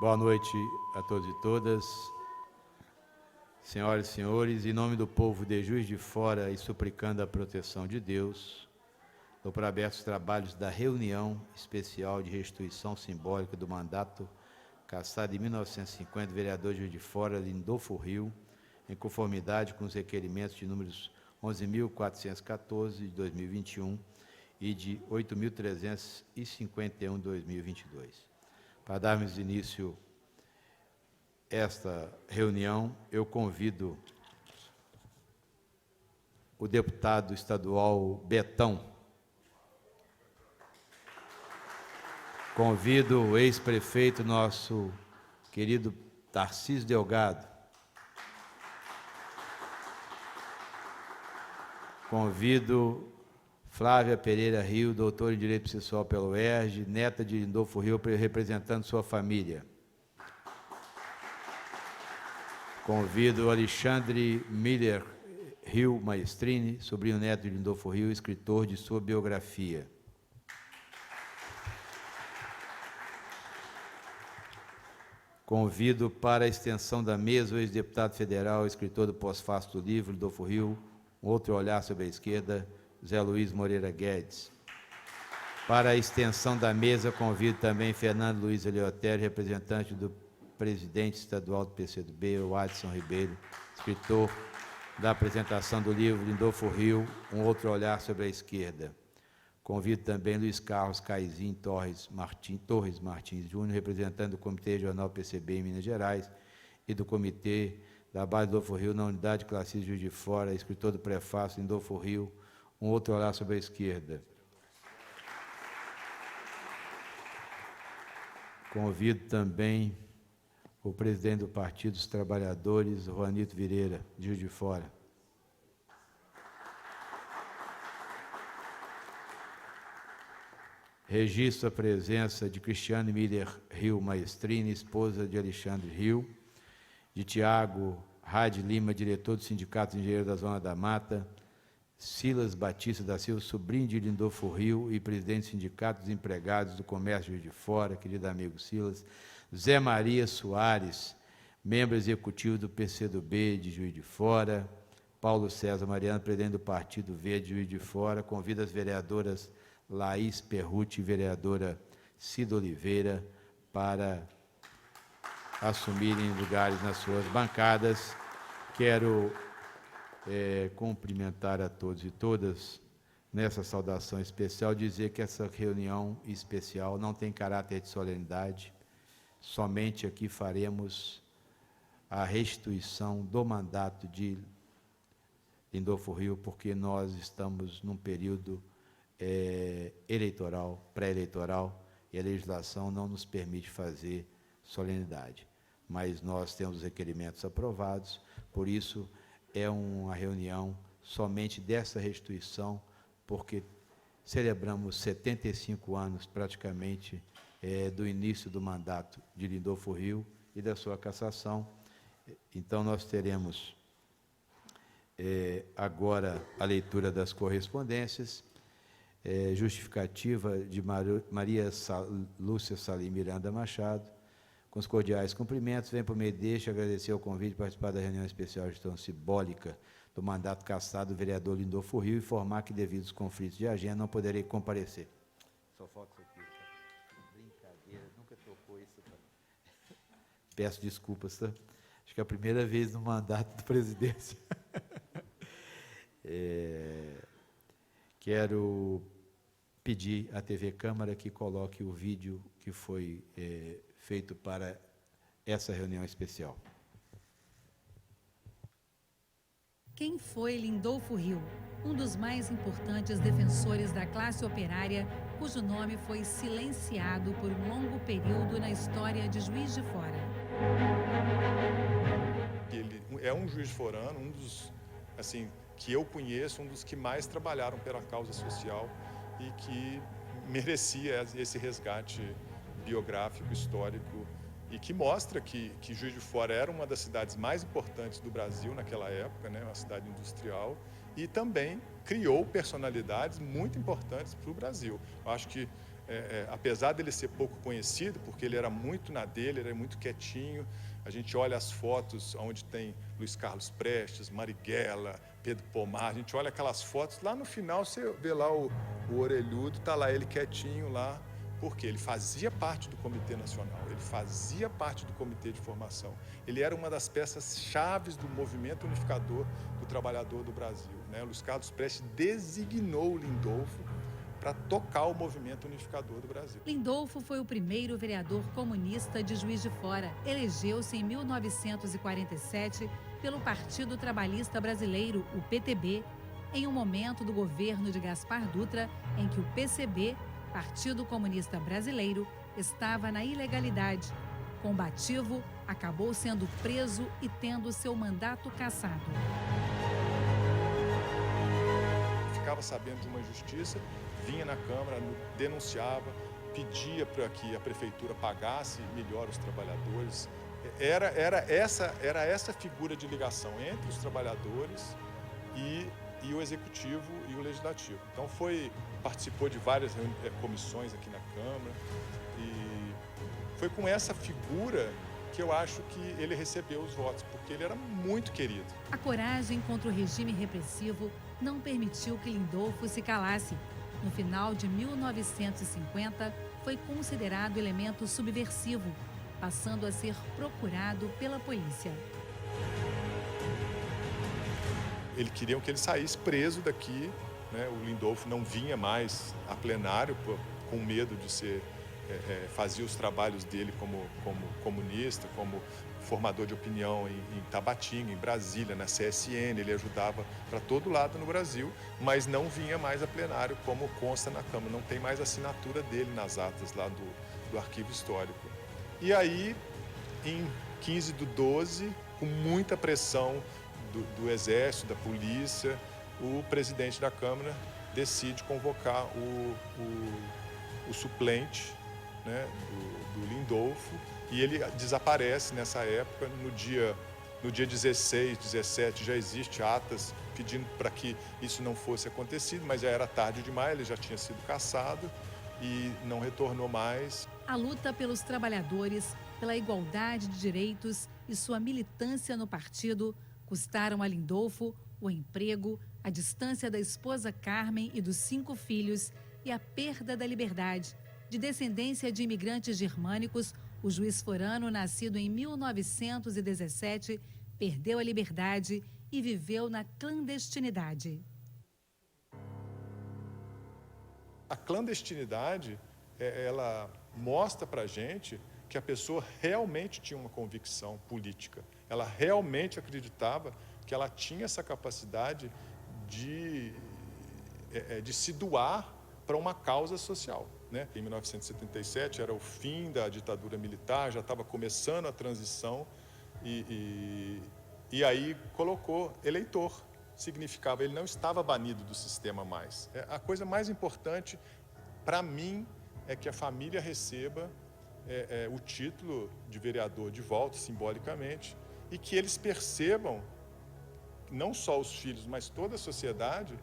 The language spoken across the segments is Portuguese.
Boa noite a todos e todas. Senhoras e senhores, em nome do povo de Juiz de Fora e suplicando a proteção de Deus, dou por abertos os trabalhos da reunião especial de restituição simbólica do mandato cassado em 1950, vereador de Juiz de Fora, Lindolfo Rio, em conformidade com os requerimentos de números 11.414 de 2021 e de 8.351 de 2022. Para darmos início a esta reunião, eu convido o deputado estadual Betão, convido o ex-prefeito, nosso querido Tarcísio Delgado, convido Flávia Pereira Rio, doutora em Direito Processual pela UERJ, neta de Lindolfo Rio, representando sua família. Convido Alexandre Miller Rio Maestrini, sobrinho neto de Lindolfo Rio, escritor de sua biografia. Convido para a extensão da mesa o ex-deputado federal, escritor do pós-fácil do livro, Lindolfo Rio, Um Outro Olhar sobre a Esquerda, Zé Luiz Moreira Guedes. Para a extensão da mesa, convido também Fernando Luiz Eleutério, representante do presidente estadual do PCdoB, o Adson Ribeiro, escritor da apresentação do livro Lindolfo Rio, Um Outro Olhar sobre a Esquerda. Convido também Luiz Carlos Caizim Torres Martins Júnior, representante do Comitê Regional PCB em Minas Gerais e do Comitê da base Lindolfo Rio na Unidade Classista Juiz de Fora, escritor do prefácio Lindolfo Rio, Um Outro Olhar sobre a Esquerda. Convido também o presidente do Partido dos Trabalhadores, Juanito Vireira, de Juiz de Fora. Registro a presença de Cristiane Miller Rio Maestrini, esposa de Alexandre Rio, de Tiago Rade Lima, diretor do Sindicato de Engenheiros da Zona da Mata, Silas Batista da Silva, sobrinho de Lindolfo Rio e presidente do Sindicato dos Empregados do Comércio de Juiz de Fora, querido amigo Silas, Zé Maria Soares, membro executivo do PCdoB de Juiz de Fora, Paulo César Mariano, presidente do Partido Verde de Juiz de Fora, convido as vereadoras Laís Perruti e vereadora Cida Oliveira para assumirem lugares nas suas bancadas. Quero cumprimentar a todos e todas nessa saudação especial, dizer que essa reunião especial não tem caráter de solenidade, somente aqui faremos a restituição do mandato de Lindolfo Rio, porque nós estamos num período eleitoral, pré-eleitoral, e a legislação não nos permite fazer solenidade. Mas nós temos os requerimentos aprovados, por isso é uma reunião somente dessa restituição, porque celebramos 75 anos, praticamente, do início do mandato de Lindolfo Rio e da sua cassação. Então, nós teremos agora a leitura das correspondências, justificativa de Maria Lúcia Salim Miranda Machado. Com os cordiais cumprimentos, venho por meio deste agradecer o convite de participar da reunião especial de gestão simbólica do mandato cassado do vereador Lindolfo Rio e informar que, devido aos conflitos de agenda, não poderei comparecer. Só falta isso aqui. Brincadeira, nunca tocou isso. Peço desculpas, tá? Acho que é a primeira vez no mandato da presidência. Quero pedir à TV Câmara que coloque o vídeo que foi feito para essa reunião especial. Quem foi Lindolfo Rio? Um dos mais importantes defensores da classe operária, cujo nome foi silenciado por um longo período na história de Juiz de Fora. Ele é um juiz forano, um dos, assim, que eu conheço, um dos que mais trabalharam pela causa social e que merecia esse resgate biográfico, histórico, e que mostra que Juiz de Fora era uma das cidades mais importantes do Brasil naquela época, né, uma cidade industrial, e também criou personalidades muito importantes para o Brasil. Eu acho que apesar dele ser pouco conhecido, porque ele era muito na dele, ele era muito quietinho. A gente olha as fotos onde tem Luiz Carlos Prestes, Marighella, Pedro Pomar, a gente olha aquelas fotos, lá no final você vê lá o orelhudo, está lá ele quietinho lá, porque ele fazia parte do Comitê Nacional, ele fazia parte do Comitê de Formação, ele era uma das peças chaves do movimento unificador do trabalhador do Brasil, né? Luiz Carlos Prestes designou o Lindolfo para tocar o movimento unificador do Brasil. Lindolfo foi o primeiro vereador comunista de Juiz de Fora. Elegeu-se em 1947 pelo Partido Trabalhista Brasileiro, o PTB, em um momento do governo de Gaspar Dutra em que o PCB, Partido Comunista Brasileiro, estava na ilegalidade. Combativo, acabou sendo preso e tendo seu mandato cassado. Ficava sabendo de uma injustiça, vinha na Câmara, denunciava, pedia para que a prefeitura pagasse melhor os trabalhadores. Era essa figura de ligação entre os trabalhadores e o Executivo e o Legislativo. Então participou de várias comissões aqui na Câmara e foi com essa figura que eu acho que ele recebeu os votos, porque ele era muito querido. A coragem contra o regime repressivo não permitiu que Lindolfo se calasse. No final de 1950, foi considerado elemento subversivo, passando a ser procurado pela polícia. Eles queriam que ele saísse preso daqui, né? O Lindolfo não vinha mais a plenário com medo de ser... fazia os trabalhos dele como comunista, como formador de opinião em Tabatinga, em Brasília, na CSN, ele ajudava para todo lado no Brasil, mas não vinha mais a plenário como consta na Câmara, não tem mais assinatura dele nas atas lá do Arquivo Histórico. E aí, em 15/12, com muita pressão do Exército, da Polícia, o presidente da Câmara decide convocar o suplente, né, do Lindolfo, e ele desaparece nessa época. No dia 16, 17 já existe atas pedindo para que isso não fosse acontecido, mas já era tarde demais, ele já tinha sido cassado e não retornou mais. A luta pelos trabalhadores, pela igualdade de direitos e sua militância no partido custaram a Lindolfo o emprego, a distância da esposa Carmen e dos 5 filhos e a perda da liberdade. De descendência de imigrantes germânicos, o juiz forano, nascido em 1917, perdeu a liberdade e viveu na clandestinidade. A clandestinidade, ela mostra para a gente que a pessoa realmente tinha uma convicção política. Ela realmente acreditava que ela tinha essa capacidade de se doar para uma causa social, né? Em 1977 era o fim da ditadura militar, já estava começando a transição e aí colocou eleitor. Significava, ele não estava banido do sistema mais. A coisa mais importante para mim é que a família receba o título de vereador de volta, simbolicamente, e que eles percebam, não só os filhos, mas toda a sociedade,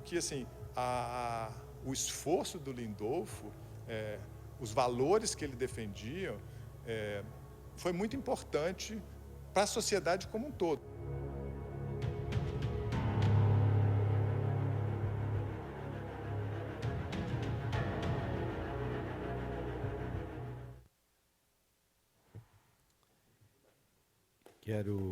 que assim, o esforço do Lindolfo, os valores que ele defendia, foi muito importante para a sociedade como um todo. Quero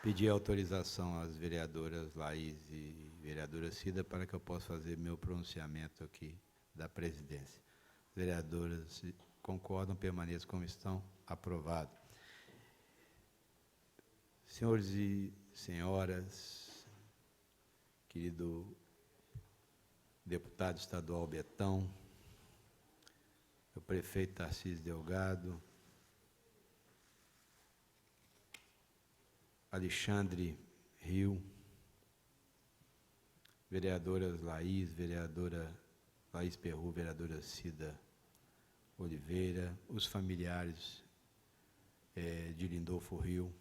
pedir autorização às vereadoras Laís e vereadora Cida para que eu possa fazer meu pronunciamento aqui da presidência. Vereadoras concordam, permaneçam como estão. Aprovado. Senhores e senhoras, querido deputado estadual Betão, o prefeito Tarcísio Delgado, Alexandre Rio, vereadoras vereadora Laís Perru, vereadora Cida Oliveira, os familiares de Lindolfo Rio,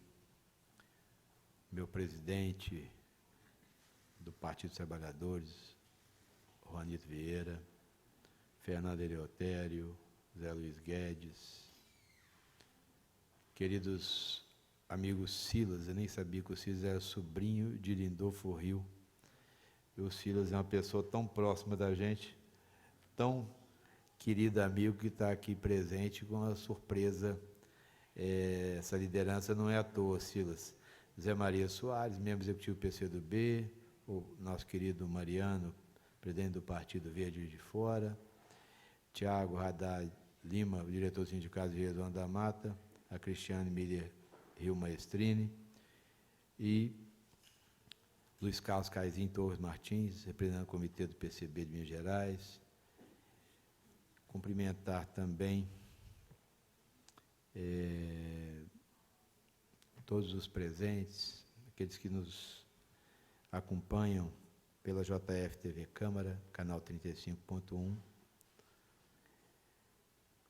meu presidente, do Partido dos Trabalhadores, Juanito Vieira, Fernando Eleutério, Zé Luiz Guedes, queridos amigos Silas, eu nem sabia que o Silas era sobrinho de Lindolfo Rio. E o Silas é uma pessoa tão próxima da gente, tão querido amigo, que está aqui presente com a surpresa. Essa liderança não é à toa, Silas. Zé Maria Soares, membro executivo do PCdoB, o nosso querido Mariano, presidente do Partido Verde de Fora, Tiago Haddad Lima, o diretor do Sindicato de Redonda da Mata, a Cristiane Miller Rio Maestrini e Luiz Carlos Caizinho Torres Martins, representante do Comitê do PCB de Minas Gerais. Cumprimentar também todos os presentes, aqueles que nos acompanham pela JF TV Câmara, canal 35.1.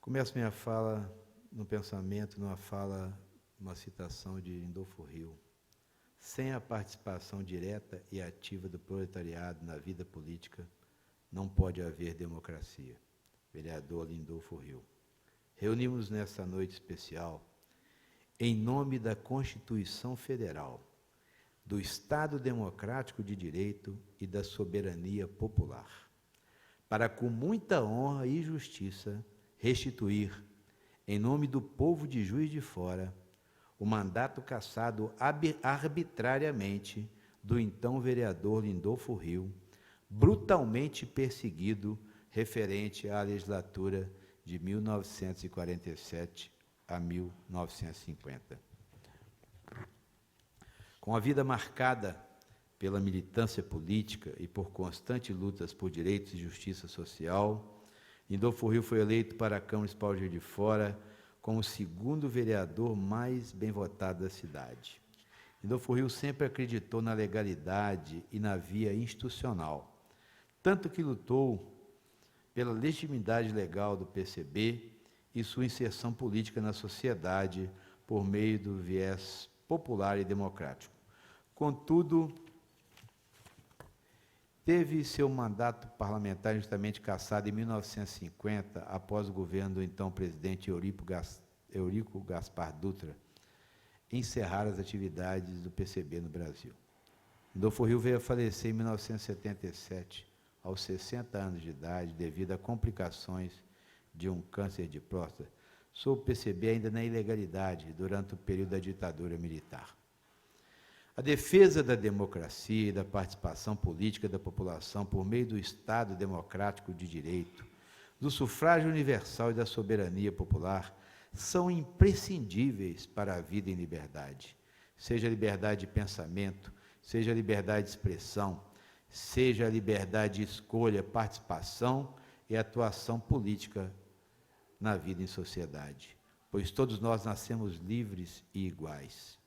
Começo minha fala no pensamento, uma citação de Lindolfo Rio. Sem a participação direta e ativa do proletariado na vida política, não pode haver democracia. Vereador Lindolfo Rio. Reunimos nesta noite especial, em nome da Constituição Federal, do Estado Democrático de Direito e da soberania popular, para com muita honra e justiça restituir, em nome do povo de Juiz de Fora, o mandato cassado arbitrariamente do então vereador Lindolfo Rio, brutalmente perseguido referente à legislatura de 1947 a 1950. Com a vida marcada pela militância política e por constantes lutas por direitos e justiça social, Lindolfo Rio foi eleito para a Câmara Municipal de Juiz de Fora como o segundo vereador mais bem votado da cidade. Lindolfo Rio sempre acreditou na legalidade e na via institucional, tanto que lutou pela legitimidade legal do PCB e sua inserção política na sociedade por meio do viés popular e democrático. Contudo, teve seu mandato parlamentar justamente cassado em 1950, após o governo do então presidente Eurico Gaspar Dutra encerrar as atividades do PCB no Brasil. Lindolfo Rio veio a falecer em 1977, aos 60 anos de idade, devido a complicações de um câncer de próstata, sob o PCB ainda na ilegalidade, durante o período da ditadura militar. A defesa da democracia e da participação política da população por meio do Estado democrático de direito, do sufrágio universal e da soberania popular são imprescindíveis para a vida em liberdade, seja a liberdade de pensamento, seja a liberdade de expressão, seja a liberdade de escolha, participação e atuação política na vida em sociedade, pois todos nós nascemos livres e iguais.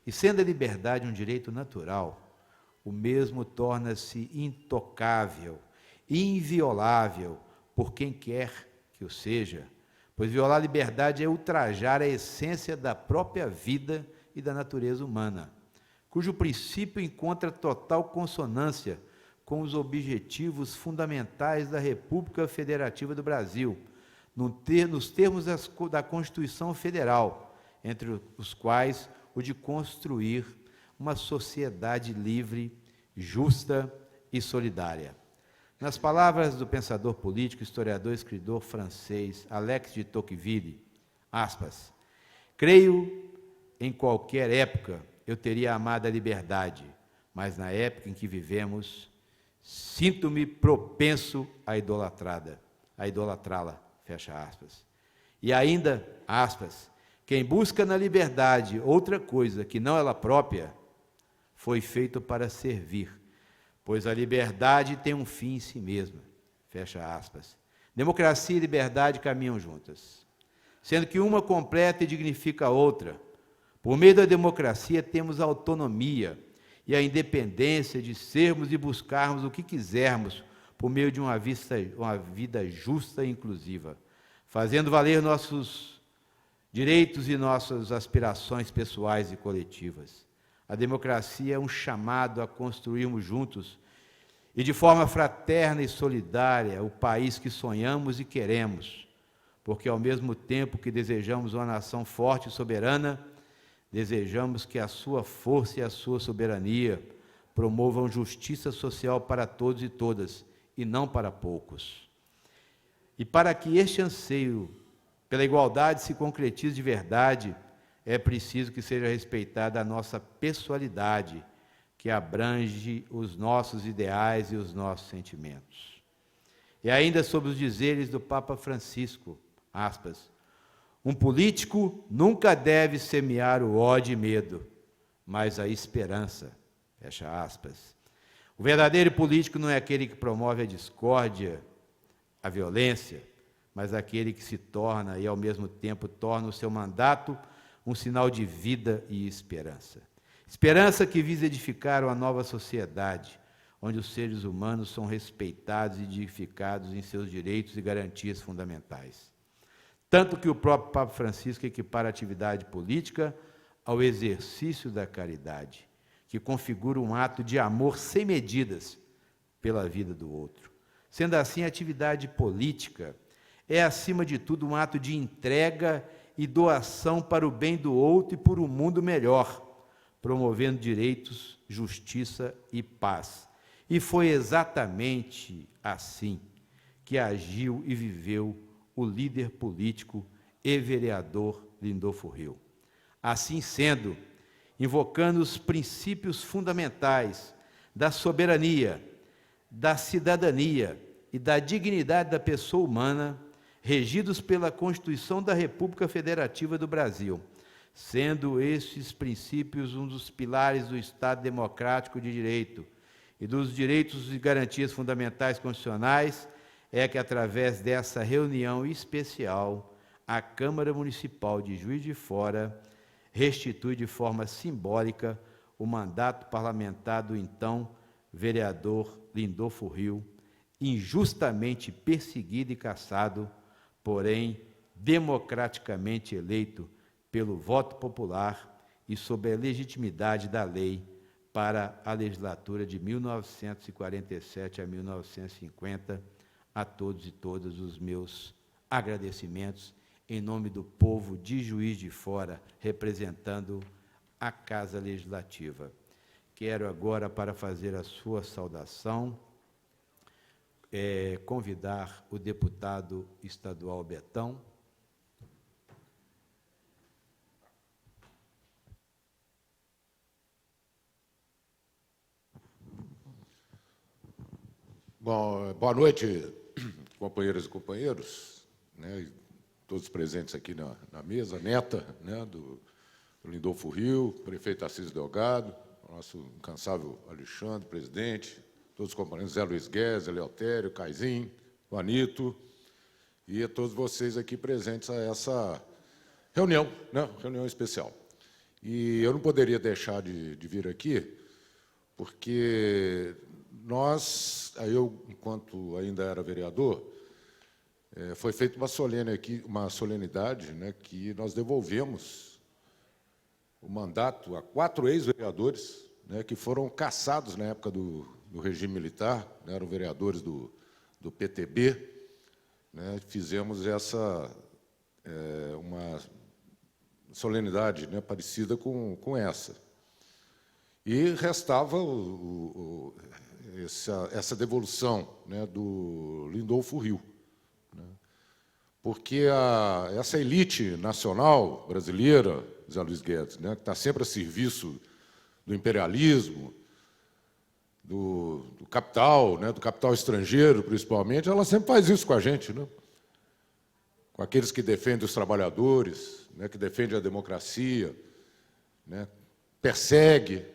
E sendo a liberdade um direito natural, o mesmo torna-se intocável, inviolável por quem quer que o seja, pois violar a liberdade é ultrajar a essência da própria vida e da natureza humana, cujo princípio encontra total consonância com os objetivos fundamentais da República Federativa do Brasil, nos termos da Constituição Federal, entre os quais o de construir uma sociedade livre, justa e solidária. Nas palavras do pensador político, historiador e escritor francês Alexis de Tocqueville, aspas, creio em qualquer época eu teria amado a liberdade, mas na época em que vivemos, sinto-me propenso a idolatrá-la, fecha aspas. E ainda, aspas, quem busca na liberdade outra coisa que não ela própria, foi feito para servir, pois a liberdade tem um fim em si mesma, fecha aspas. Democracia e liberdade caminham juntas, sendo que uma completa e dignifica a outra. Por meio da democracia temos a autonomia e a independência de sermos e buscarmos o que quisermos por meio de uma vida justa e inclusiva, fazendo valer nossos direitos e nossas aspirações pessoais e coletivas. A democracia é um chamado a construirmos juntos e de forma fraterna e solidária o país que sonhamos e queremos, porque ao mesmo tempo que desejamos uma nação forte e soberana, desejamos que a sua força e a sua soberania promovam justiça social para todos e todas, e não para poucos. E para que este anseio pela igualdade se concretize de verdade, é preciso que seja respeitada a nossa pessoalidade, que abrange os nossos ideais e os nossos sentimentos. E ainda sobre os dizeres do Papa Francisco, aspas, um político nunca deve semear o ódio e medo, mas a esperança, fecha aspas. O verdadeiro político não é aquele que promove a discórdia, a violência, mas aquele que se torna e, ao mesmo tempo, torna o seu mandato um sinal de vida e esperança. Esperança que visa edificar uma nova sociedade, onde os seres humanos são respeitados e dignificados em seus direitos e garantias fundamentais. Tanto que o próprio Papa Francisco equipara a atividade política ao exercício da caridade, que configura um ato de amor sem medidas pela vida do outro. Sendo assim, a atividade política é, acima de tudo, um ato de entrega e doação para o bem do outro e por um mundo melhor, promovendo direitos, justiça e paz. E foi exatamente assim que agiu e viveu o líder político e vereador Lindolfo Ril. Assim sendo, invocando os princípios fundamentais da soberania, da cidadania e da dignidade da pessoa humana, regidos pela Constituição da República Federativa do Brasil, sendo esses princípios um dos pilares do Estado democrático de direito e dos direitos e garantias fundamentais constitucionais, é que, através dessa reunião especial, a Câmara Municipal de Juiz de Fora restitui de forma simbólica o mandato parlamentar do então vereador Lindolfo Ril, injustamente perseguido e cassado, porém democraticamente eleito pelo voto popular e sob a legitimidade da lei para a legislatura de 1947 a 1950. A todos e todas os meus agradecimentos em nome do povo de Juiz de Fora, representando a Casa Legislativa. Quero agora, para fazer a sua saudação, convidar o deputado estadual Betão. Bom, boa noite, companheiras e companheiros, né, e todos presentes aqui na mesa, neta, né, do Lindolfo Ril, prefeito Assis Delgado, nosso incansável Alexandre, presidente, todos os companheiros, Zé Luiz Guedes, Eleutério, Caizim, Juanito, e a todos vocês aqui presentes a essa reunião, né, reunião especial. E eu não poderia deixar de vir aqui, porque eu, enquanto ainda era vereador, foi feita uma solenidade, né, que nós devolvemos o mandato a 4 ex-vereadores, né, que foram cassados na época do regime militar, né, eram vereadores do PTB, né, fizemos uma solenidade, né, parecida com essa. E restava essa devolução, né, do Lindolfo Ril, né, porque essa elite nacional brasileira, Zé Luiz Guedes, né, que está sempre a serviço do imperialismo, do capital, né, do capital estrangeiro, principalmente, ela sempre faz isso com a gente, né, com aqueles que defendem os trabalhadores, né, que defendem a democracia, né, persegue,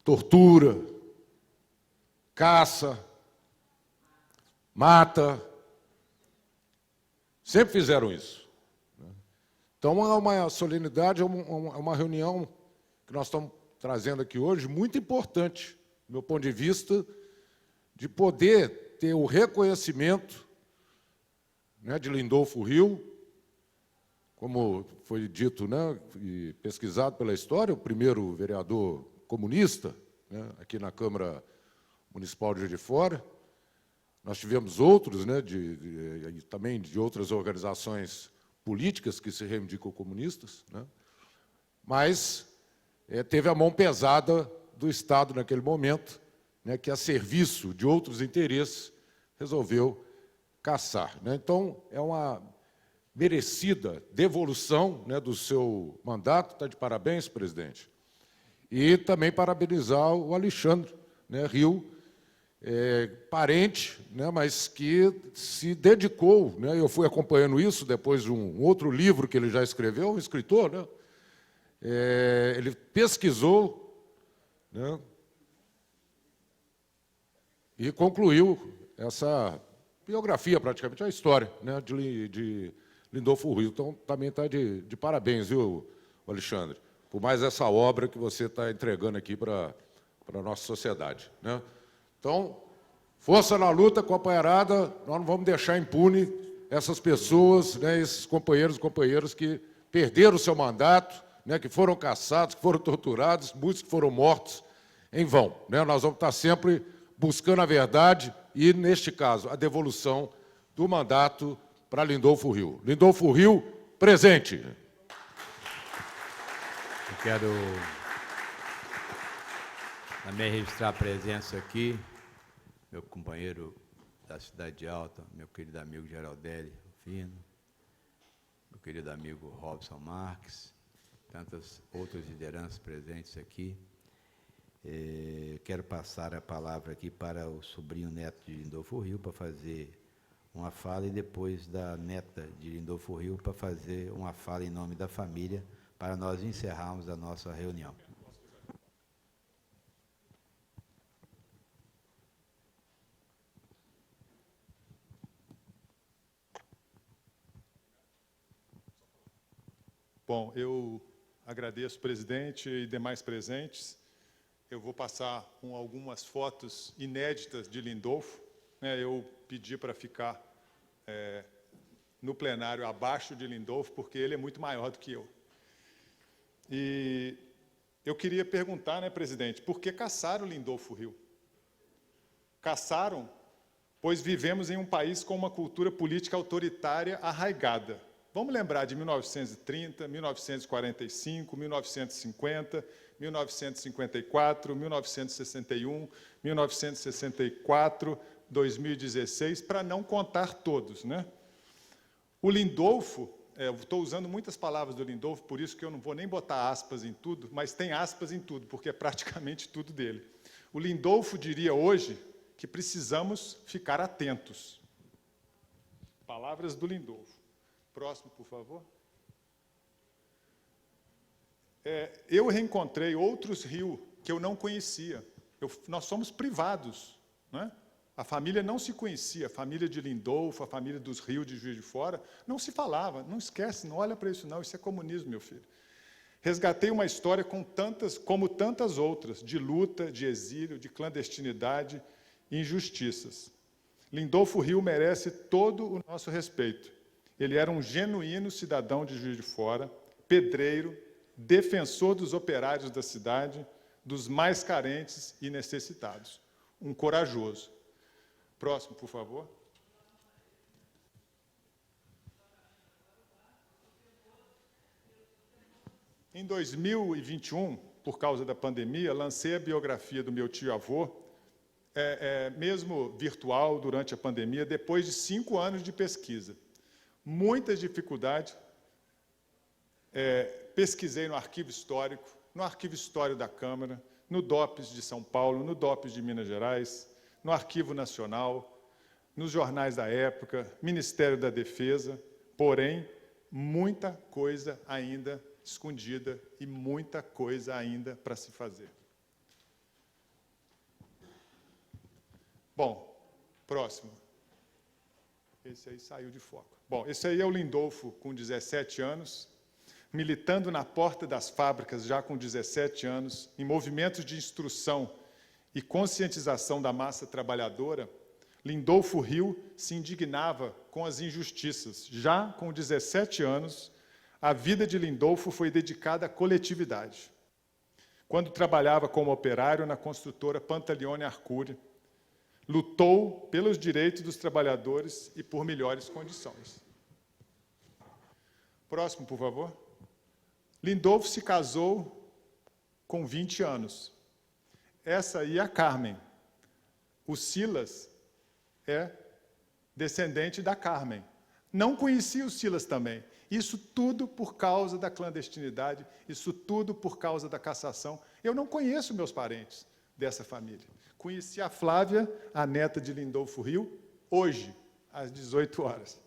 tortura, caça, mata, sempre fizeram isso. Então, é uma solenidade, é uma reunião que nós estamos trazendo aqui hoje, muito importante, do meu ponto de vista, de poder ter o reconhecimento, né, de Lindolfo Ril, como foi dito, né, e pesquisado pela história, o primeiro vereador comunista, né, aqui na Câmara Municipal de Juiz de Fora. Nós tivemos outros, né, também de outras organizações políticas que se reivindicam comunistas, né, mas teve a mão pesada do Estado naquele momento, né, que, a serviço de outros interesses, resolveu caçar, né. Então, é uma merecida devolução, né, do seu mandato. Está de parabéns, presidente. E também parabenizar o Alexandre, né, Rio, parente, né, mas que se dedicou, né, eu fui acompanhando isso depois de um outro livro que ele já escreveu, um escritor, né, ele pesquisou, né, e concluiu essa biografia, praticamente, a história, né, de Lindolfo Rio. Então, também está de parabéns, viu, Alexandre, por mais essa obra que você está entregando aqui para a nossa sociedade, né? Então, força na luta, companheirada, nós não vamos deixar impune essas pessoas, né, esses companheiros e companheiras que perderam o seu mandato, né, que foram caçados, que foram torturados, muitos que foram mortos em vão, né? Nós vamos estar sempre buscando a verdade e, neste caso, a devolução do mandato para Lindolfo Rio. Lindolfo Rio, presente. Eu quero também registrar a presença aqui, meu companheiro da Cidade Alta, meu querido amigo Geraldelli Fino, meu querido amigo Robson Marques, tantas outras lideranças presentes aqui. Quero passar a palavra aqui para o sobrinho neto de Lindolfo Rio para fazer uma fala, e depois da neta de Lindolfo Rio para fazer uma fala em nome da família, para nós encerrarmos a nossa reunião. Bom, eu agradeço, presidente e demais presentes. Eu vou passar com algumas fotos inéditas de Lindolfo, né? Eu pedi para ficar no plenário abaixo de Lindolfo, porque ele é muito maior do que eu. E eu queria perguntar, né, presidente, por que caçaram Lindolfo Rio? Caçaram, pois vivemos em um país com uma cultura política autoritária arraigada. Vamos lembrar de 1930, 1945, 1950, 1954, 1961, 1964, 2016, para não contar todos, né? O Lindolfo, estou usando muitas palavras do Lindolfo, por isso que eu não vou nem botar aspas em tudo, mas tem aspas em tudo, porque é praticamente tudo dele. O Lindolfo diria hoje que precisamos ficar atentos. Palavras do Lindolfo. Próximo, por favor. Eu reencontrei outros rios que eu não conhecia. Nós somos privados, né? A família não se conhecia, a família de Lindolfo, a família dos Rios de Juiz de Fora, não se falava. Não esquece, não olha para isso não, isso é comunismo, meu filho. Resgatei uma história como tantas outras, de luta, de exílio, de clandestinidade e injustiças. Lindolfo Rio merece todo o nosso respeito. Ele era um genuíno cidadão de Juiz de Fora, pedreiro, defensor dos operários da cidade, dos mais carentes e necessitados. Um corajoso. Próximo, por favor. Em 2021, por causa da pandemia, lancei a biografia do meu tio-avô, mesmo virtual, durante a pandemia, depois de 5 anos de pesquisa. Muitas dificuldades. Pesquisei no Arquivo Histórico, no Arquivo Histórico da Câmara, no DOPS de São Paulo, no DOPS de Minas Gerais, no Arquivo Nacional, nos jornais da época, Ministério da Defesa, porém, muita coisa ainda escondida e muita coisa ainda para se fazer. Bom, próximo. Esse aí saiu de foco. Bom, esse aí é o Lindolfo, com 17 anos, militando na porta das fábricas, já com 17 anos, em movimentos de instrução e conscientização da massa trabalhadora. Lindolfo Rio se indignava com as injustiças. Já com 17 anos, A vida de Lindolfo foi dedicada à coletividade. Quando trabalhava como operário na construtora Pantaleone Arcuri, lutou pelos direitos dos trabalhadores e por melhores condições. Próximo, por favor. Lindolfo se casou com 20 anos. Essa aí é a Carmen. O Silas é descendente da Carmen. Não conhecia o Silas também. Isso tudo por causa da clandestinidade, isso tudo por causa da cassação. Eu não conheço meus parentes dessa família. Conheci a Flávia, a neta de Lindolfo Rio, hoje, às 18 horas.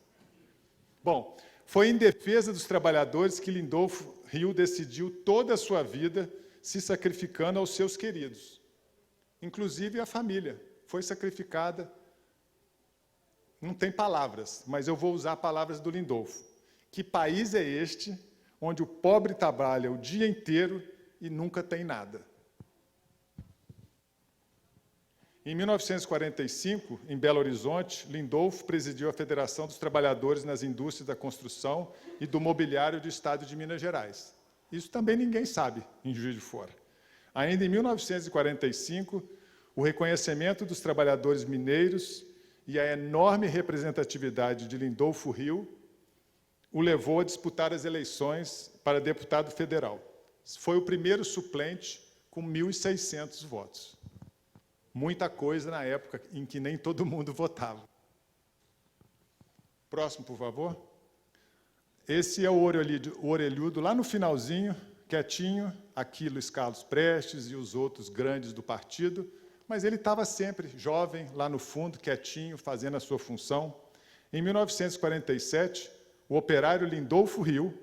Bom, foi em defesa dos trabalhadores que Lindolfo Rio decidiu toda a sua vida se sacrificando aos seus queridos. Inclusive a família foi sacrificada. Não tem palavras, mas eu vou usar palavras do Lindolfo. Que país é este onde o pobre trabalha o dia inteiro e nunca tem nada? Em 1945, em Belo Horizonte, Lindolfo presidiu a Federação dos Trabalhadores nas Indústrias da Construção e do Mobiliário do Estado de Minas Gerais. Isso também ninguém sabe em Juiz de Fora. Ainda em 1945, o reconhecimento dos trabalhadores mineiros e a enorme representatividade de Lindolfo Rio o levou a disputar as eleições para deputado federal. Foi o primeiro suplente com 1.600 votos. Muita coisa na época em que nem todo mundo votava. Próximo, por favor. Esse é o orelhudo lá no finalzinho, quietinho, aqui Luiz Carlos Prestes e os outros grandes do partido, mas ele estava sempre jovem, lá no fundo, quietinho, fazendo a sua função. Em 1947, o operário Lindolfo Rio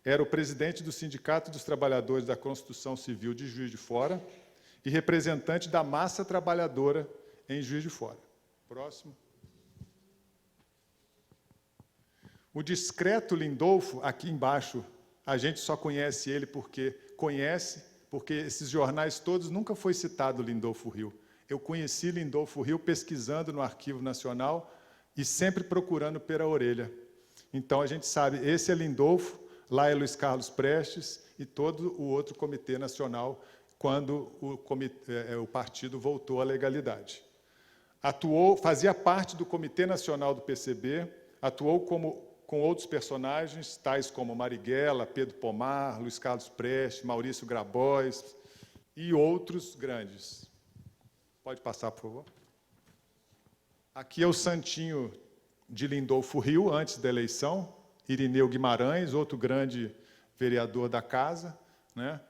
era o presidente do Sindicato dos Trabalhadores da Construção Civil de Juiz de Fora e representante da massa trabalhadora em Juiz de Fora. Próximo. O discreto Lindolfo, aqui embaixo, a gente só conhece ele porque esses jornais todos nunca foi citado Lindolfo Rio. Eu conheci Lindolfo Rio pesquisando no Arquivo Nacional e sempre procurando pela orelha. Então, a gente sabe, esse é Lindolfo, lá é Luiz Carlos Prestes e todo o outro Comitê Nacional, quando o partido voltou à legalidade. Fazia parte do Comitê Nacional do PCB, atuou com outros personagens, tais como Marighella, Pedro Pomar, Luiz Carlos Prestes, Maurício Grabois e outros grandes. Pode passar, por favor. Aqui é o santinho de Lindolfo Rio, antes da eleição, Irineu Guimarães, outro grande vereador da casa, né?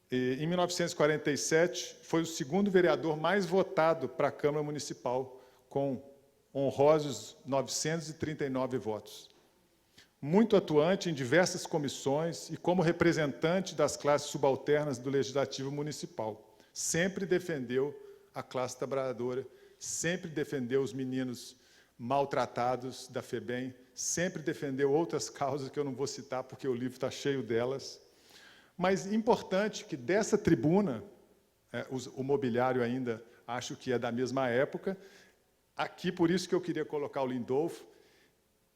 E, em 1947, foi o segundo vereador mais votado para a Câmara Municipal, com honrosos 939 votos. Muito atuante em diversas comissões e como representante das classes subalternas do Legislativo Municipal. Sempre defendeu a classe trabalhadora, sempre defendeu os meninos maltratados da FEBEM, sempre defendeu outras causas que eu não vou citar, porque o livro está cheio delas. Mas importante que dessa tribuna, o mobiliário ainda acho que é da mesma época, aqui por isso que eu queria colocar o Lindolfo,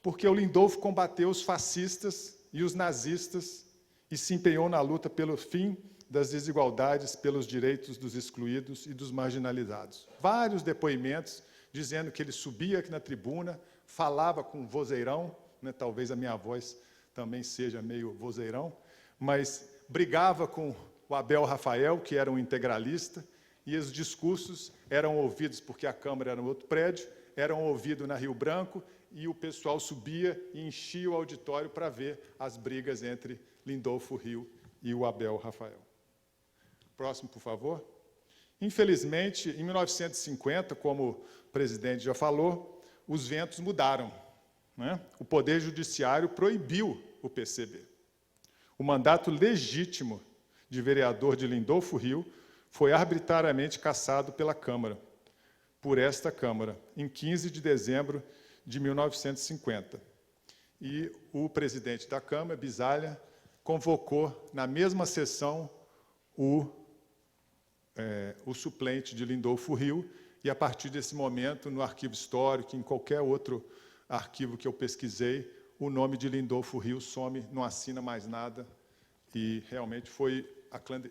porque o Lindolfo combateu os fascistas e os nazistas e se empenhou na luta pelo fim das desigualdades, pelos direitos dos excluídos e dos marginalizados. Vários depoimentos dizendo que ele subia aqui na tribuna, falava com vozeirão, né, talvez a minha voz também seja meio vozeirão, mas brigava com o Abel Rafael, que era um integralista, e os discursos eram ouvidos, porque a Câmara era em outro prédio, eram ouvidos na Rio Branco, e o pessoal subia e enchia o auditório para ver as brigas entre Lindolfo Rio e o Abel Rafael. Próximo, por favor. Infelizmente, em 1950, como o presidente já falou, os ventos mudaram, né? O Poder Judiciário proibiu o PCB. O mandato legítimo de vereador de Lindolfo Rio foi arbitrariamente cassado pela Câmara, por esta Câmara, em 15 de dezembro de 1950. E o presidente da Câmara, Bisalha, convocou na mesma sessão o suplente de Lindolfo Rio, e a partir desse momento, no arquivo histórico, em qualquer outro arquivo que eu pesquisei, o nome de Lindolfo Rios some, não assina mais nada, e realmente foi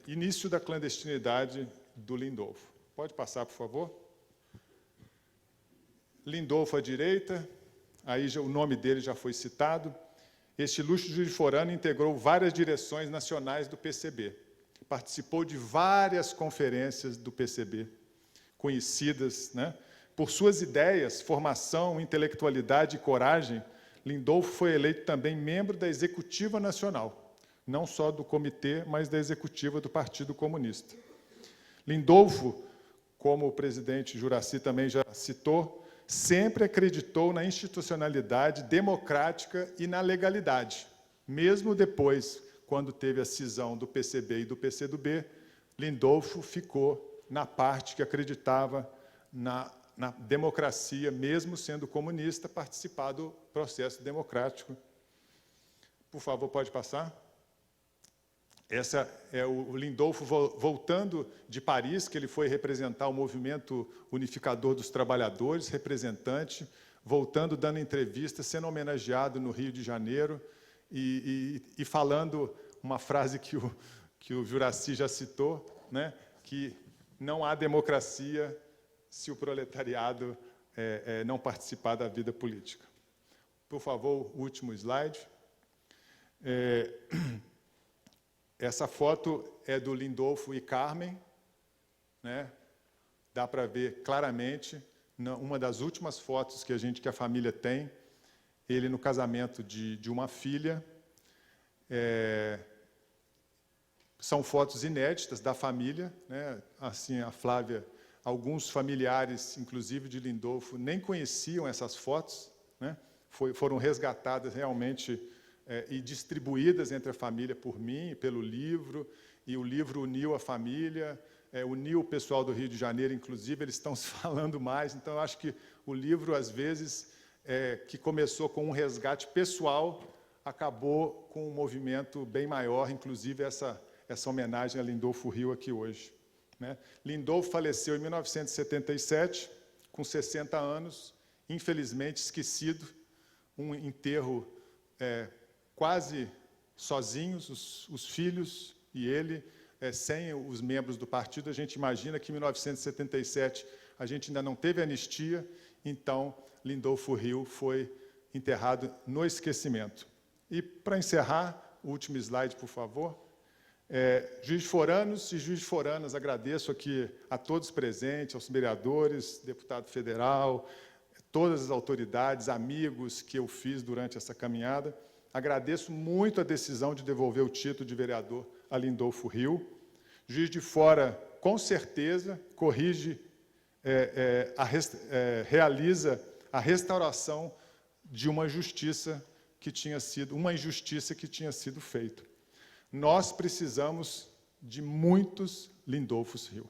início da clandestinidade do Lindolfo. Pode passar, por favor? Lindolfo à direita, aí o nome dele já foi citado. Este ilustre juiz forano integrou várias direções nacionais do PCB, participou de várias conferências do PCB, conhecidas, né? Por suas ideias, formação, intelectualidade e coragem, Lindolfo foi eleito também membro da Executiva Nacional, não só do comitê, mas da Executiva do Partido Comunista. Lindolfo, como o presidente Juracy também já citou, sempre acreditou na institucionalidade democrática e na legalidade. Mesmo depois, quando teve a cisão do PCB e do PCdoB, Lindolfo ficou na parte que acreditava na democracia, mesmo sendo comunista, participar do processo democrático. Por favor, pode passar? Essa é o Lindolfo voltando de Paris, que ele foi representar o movimento unificador dos trabalhadores, representante, voltando, dando entrevista, sendo homenageado no Rio de Janeiro e falando uma frase que o Juracy já citou, né, que não há democracia se o proletariado não participar da vida política. Por favor, o último slide. Essa foto é do Lindolfo e Carmen, né? Dá para ver claramente, uma das últimas fotos que a família tem, ele no casamento de uma filha. São fotos inéditas da família, né? Assim, a Flávia, alguns familiares, inclusive de Lindolfo, nem conheciam essas fotos, né? Foram resgatadas realmente e distribuídas entre a família por mim e pelo livro, e o livro uniu a família, uniu o pessoal do Rio de Janeiro, inclusive, eles estão se falando mais, então eu acho que o livro, às vezes, que começou com um resgate pessoal, acabou com um movimento bem maior, inclusive essa homenagem a Lindolfo Rios aqui hoje, né? Lindolfo faleceu em 1977, com 60 anos, infelizmente esquecido, um enterro quase sozinhos, os filhos e ele, sem os membros do partido. A gente imagina que em 1977 a gente ainda não teve anistia, então Lindolfo Rios foi enterrado no esquecimento. E, para encerrar, o último slide, por favor. Juiz de Foranos e Juiz de Foranas, agradeço aqui a todos presentes, aos vereadores, deputado federal, todas as autoridades, amigos que eu fiz durante essa caminhada. Agradeço muito a decisão de devolver o título de vereador a Lindolfo Rios. Juiz de Fora, com certeza, corrige, realiza a restauração de uma injustiça que tinha sido feita. Nós precisamos de muitos Lindolfos Rios.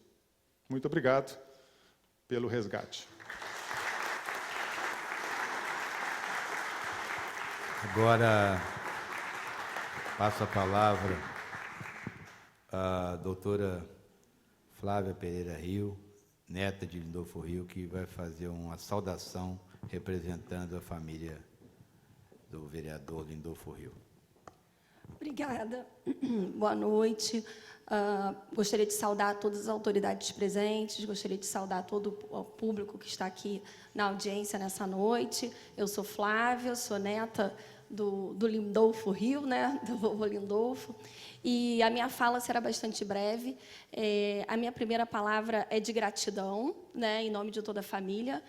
Muito obrigado pelo resgate. Agora, passo a palavra à doutora Flávia Pereira Rios, neta de Lindolfo Rios, que vai fazer uma saudação representando a família do vereador Lindolfo Rios. Obrigada. Boa noite. Gostaria de saudar todas as autoridades presentes, gostaria de saudar todo o público que está aqui na audiência nessa noite. Eu sou Flávia, sou neta do Lindolfo Rios, né, do vovô Lindolfo, e a minha fala será bastante breve. A minha primeira palavra é de gratidão, né, em nome de toda a família.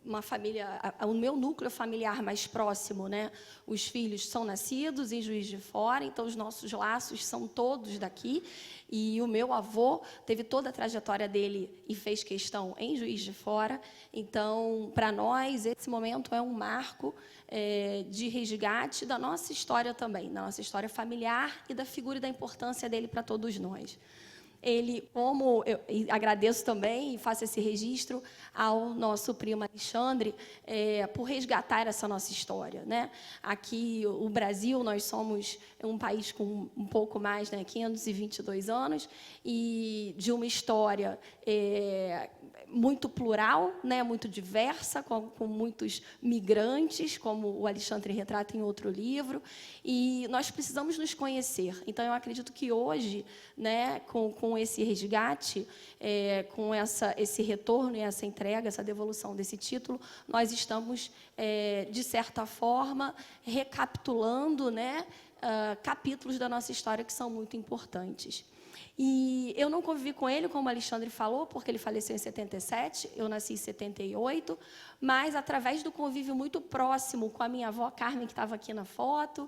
Uma família, o meu núcleo familiar mais próximo, né? Os filhos são nascidos em Juiz de Fora, então os nossos laços são todos daqui. E o meu avô teve toda a trajetória dele e fez questão em Juiz de Fora. Então, para nós, esse momento é um marco de resgate da nossa história também, da nossa história familiar e da figura e da importância dele para todos nós. Ele, como eu agradeço também e faço esse registro ao nosso primo Alexandre por resgatar essa nossa história, né? Aqui, o Brasil, nós somos um país com um pouco mais, né, 522 anos, e de uma história muito plural, né, muito diversa, com muitos migrantes, como o Alexandre retrata em outro livro, e nós precisamos nos conhecer. Então, eu acredito que hoje, né, com esse resgate, com esse retorno e essa entrega, essa devolução desse título, nós estamos, de certa forma, recapitulando, né, capítulos da nossa história que são muito importantes. E eu não convivi com ele, como o Alexandre falou, porque ele faleceu em 77, eu nasci em 78, mas através do convívio muito próximo com a minha avó Carmen, que estava aqui na foto,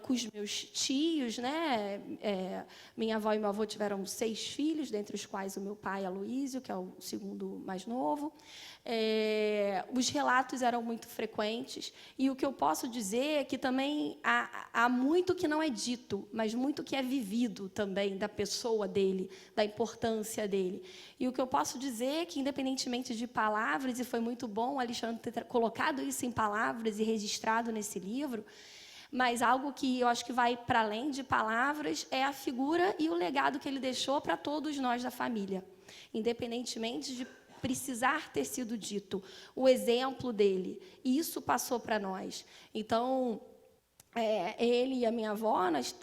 com os meus tios, né? Minha avó e meu avô tiveram 6 filhos, dentre os quais o meu pai, Aloísio, que é o segundo mais novo. Os relatos eram muito frequentes, e o que eu posso dizer é que também há muito que não é dito, mas muito que é vivido também, da pessoa dele, da importância dele. E o que eu posso dizer é que, independentemente de palavras, e foi muito bom o Alexandre ter colocado isso em palavras e registrado nesse livro, mas algo que eu acho que vai para além de palavras é a figura e o legado que ele deixou para todos nós da família, independentemente de precisar ter sido dito, o exemplo dele, e isso passou para nós. Então, ele e a minha avó, nós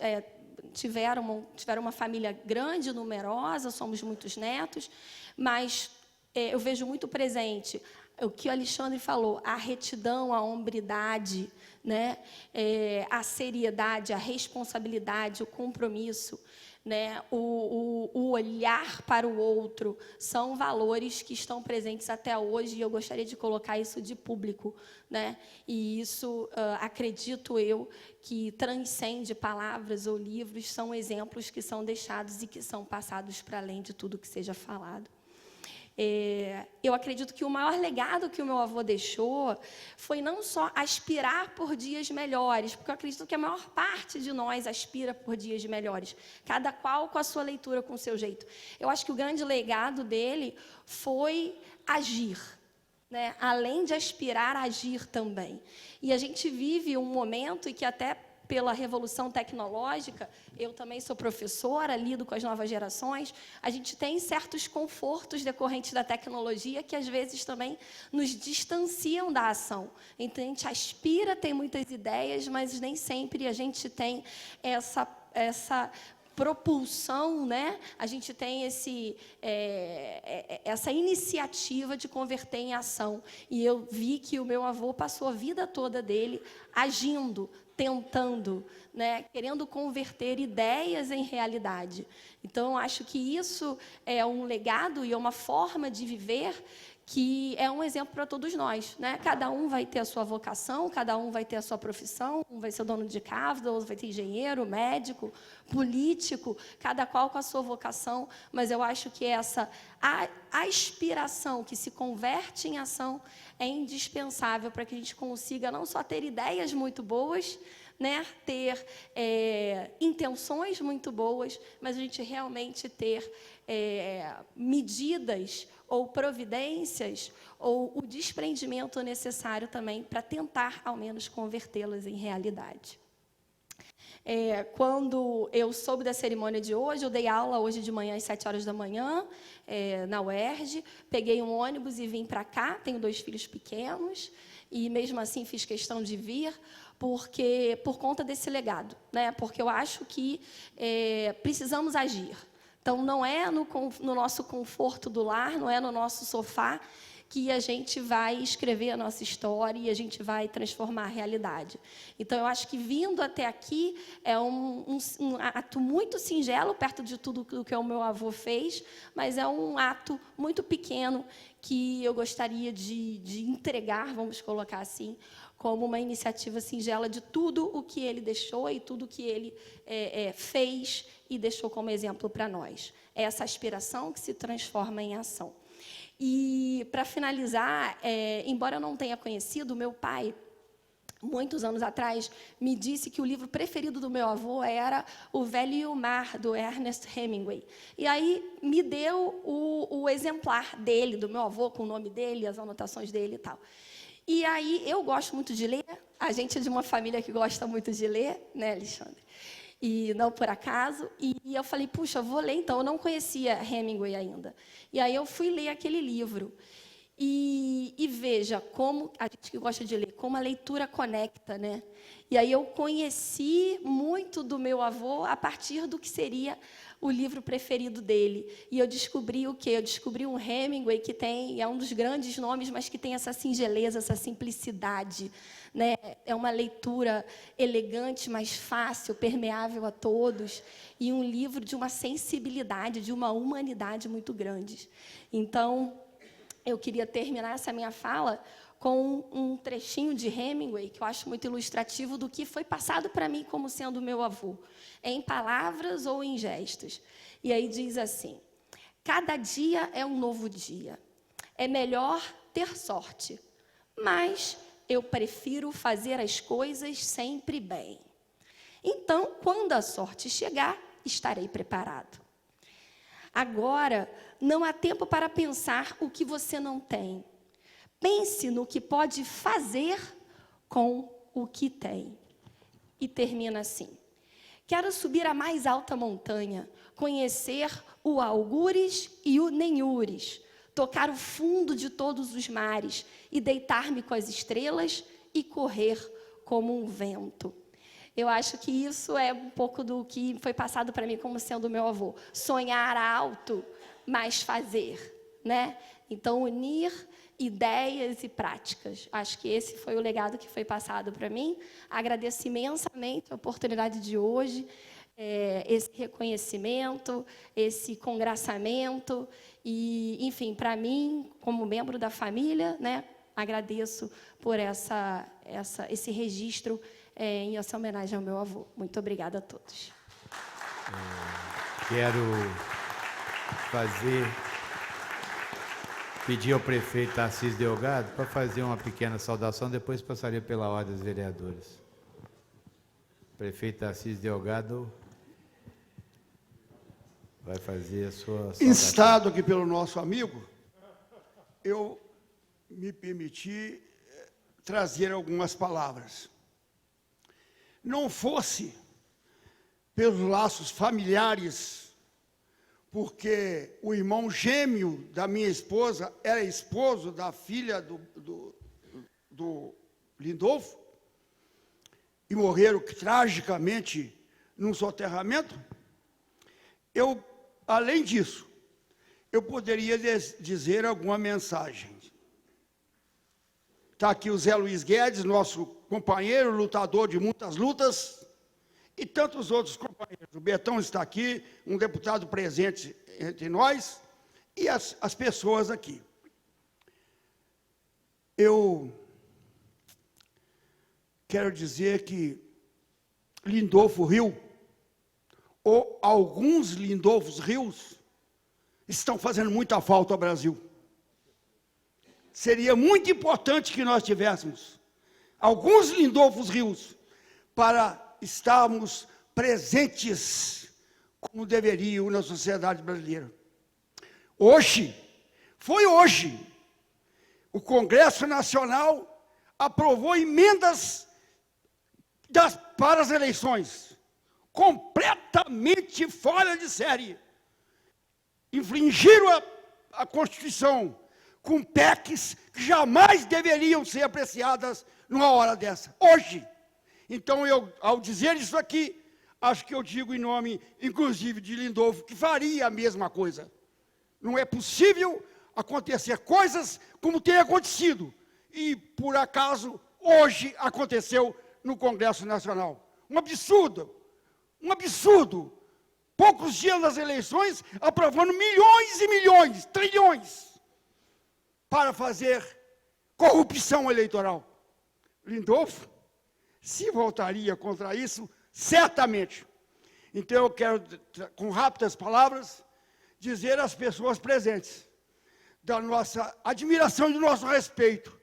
tiveram uma família grande, numerosa, somos muitos netos, mas eu vejo muito presente o que o Alexandre falou, a retidão, a hombridade, né? A seriedade, a responsabilidade, o compromisso, né? O olhar para o outro, são valores que estão presentes até hoje, e eu gostaria de colocar isso de público, né? E isso, acredito eu, que transcende palavras ou livros, são exemplos que são deixados e que são passados para além de tudo que seja falado. Eu acredito que o maior legado que o meu avô deixou foi não só aspirar por dias melhores, porque eu acredito que a maior parte de nós aspira por dias melhores, cada qual com a sua leitura, com o seu jeito. Eu acho que o grande legado dele foi agir, né? Além de aspirar, agir também. E a gente vive um momento em que até pela revolução tecnológica, eu também sou professora, lido com as novas gerações, a gente tem certos confortos decorrentes da tecnologia que, às vezes, também nos distanciam da ação. Então, a gente aspira, tem muitas ideias, mas nem sempre a gente tem essa propulsão, né? A gente tem essa iniciativa de converter em ação. E eu vi que o meu avô passou a vida toda dele agindo, tentando, né, querendo converter ideias em realidade. Então, acho que isso é um legado e é uma forma de viver que é um exemplo para todos nós, né? Cada um vai ter a sua vocação, cada um vai ter a sua profissão, um vai ser dono de casa, outro vai ter engenheiro, médico, político, cada qual com a sua vocação, mas eu acho que essa aspiração que se converte em ação é indispensável para que a gente consiga não só ter ideias muito boas, né, ter intenções muito boas, mas a gente realmente ter medidas ou providências ou o desprendimento necessário também para tentar, ao menos, convertê-las em realidade. Quando eu soube da cerimônia de hoje, eu dei aula hoje de manhã às 7 horas da manhã, na UERJ, peguei um ônibus e vim para cá, tenho 2 filhos pequenos, e mesmo assim fiz questão de vir, por conta desse legado, né? Porque eu acho que precisamos agir. Então, não é no nosso conforto do lar, não é no nosso sofá que a gente vai escrever a nossa história e a gente vai transformar a realidade. Então, eu acho que vindo até aqui é um ato muito singelo, perto de tudo o que o meu avô fez, mas é um ato muito pequeno que eu gostaria de entregar, vamos colocar assim, como uma iniciativa singela de tudo o que ele deixou e tudo o que ele fez e deixou como exemplo para nós. É essa aspiração que se transforma em ação. E, para finalizar, embora eu não tenha conhecido, meu pai, muitos anos atrás, me disse que o livro preferido do meu avô era O Velho e o Mar, do Ernest Hemingway. E aí me deu o exemplar dele, do meu avô, com o nome dele, as anotações dele e tal. E aí eu gosto muito de ler, a gente é de uma família que gosta muito de ler, né, Alexandre? e não por acaso. E eu falei, puxa, vou ler então. Eu não conhecia Hemingway ainda. E aí eu fui ler aquele livro. E veja como, a gente que gosta de ler, como a leitura conecta, né? E aí eu conheci muito do meu avô a partir do que seria o livro preferido dele. E eu descobri o quê? Eu descobri um Hemingway que é um dos grandes nomes, mas que tem essa singeleza, essa simplicidade, né? É uma leitura elegante, mas fácil, permeável a todos, e um livro de uma sensibilidade, de uma humanidade muito grande. Então, eu queria terminar essa minha fala com um trechinho de Hemingway, que eu acho muito ilustrativo do que foi passado para mim como sendo meu avô, em palavras ou em gestos. E aí diz assim: cada dia é um novo dia. É melhor ter sorte, mas eu prefiro fazer as coisas sempre bem. Então, quando a sorte chegar, estarei preparado. Agora, não há tempo para pensar o que você não tem. Pense no que pode fazer com o que tem. E termina assim: quero subir a mais alta montanha, conhecer o Algures e o Nenhures, tocar o fundo de todos os mares e deitar-me com as estrelas e correr como um vento. Eu acho que isso é um pouco do que foi passado para mim como sendo meu avô. Sonhar alto, mas fazer, né? Então, unir ideias e práticas. Acho que esse foi o legado que foi passado para mim. Agradeço imensamente a oportunidade de hoje, esse reconhecimento, esse congraçamento. E, enfim, para mim, como membro da família, né, agradeço por esse registro em essa homenagem ao meu avô. Muito obrigada a todos. Quero pedir ao prefeito Tarcísio Delgado para fazer uma pequena saudação, depois passaria pela ordem dos vereadores. Prefeito Tarcísio Delgado vai fazer a sua saudação. Instado aqui pelo nosso amigo, eu me permiti trazer algumas palavras. Não fosse pelos laços familiares, porque o irmão gêmeo da minha esposa era esposo da filha do Lindolfo, e morreram tragicamente num soterramento, além disso, eu poderia dizer alguma mensagem. Está aqui o Zé Luiz Guedes, nosso companheiro, lutador de muitas lutas, e tantos outros companheiros. O Betão está aqui, um deputado presente entre nós, e as pessoas aqui. Eu quero dizer que Lindolfo Rio, ou alguns Lindolfos Rios, estão fazendo muita falta ao Brasil. Seria muito importante que nós tivéssemos alguns Lindolfos Rios para estarmos presentes como deveriam na sociedade brasileira. Foi hoje, o Congresso Nacional aprovou emendas para as eleições, completamente fora de série. Infringiram a Constituição, com PECs que jamais deveriam ser apreciadas numa hora dessa. Hoje. Então, ao dizer isso aqui, acho que eu digo em nome, inclusive, de Lindolfo, que faria a mesma coisa. Não é possível acontecer coisas como tem acontecido. E, por acaso, hoje aconteceu no Congresso Nacional. Um absurdo. Um absurdo. Poucos dias das eleições, aprovando milhões e milhões, trilhões, para fazer corrupção eleitoral. Lindolfo se voltaria contra isso, certamente. Então, eu quero, com rápidas palavras, dizer às pessoas presentes da nossa admiração e do nosso respeito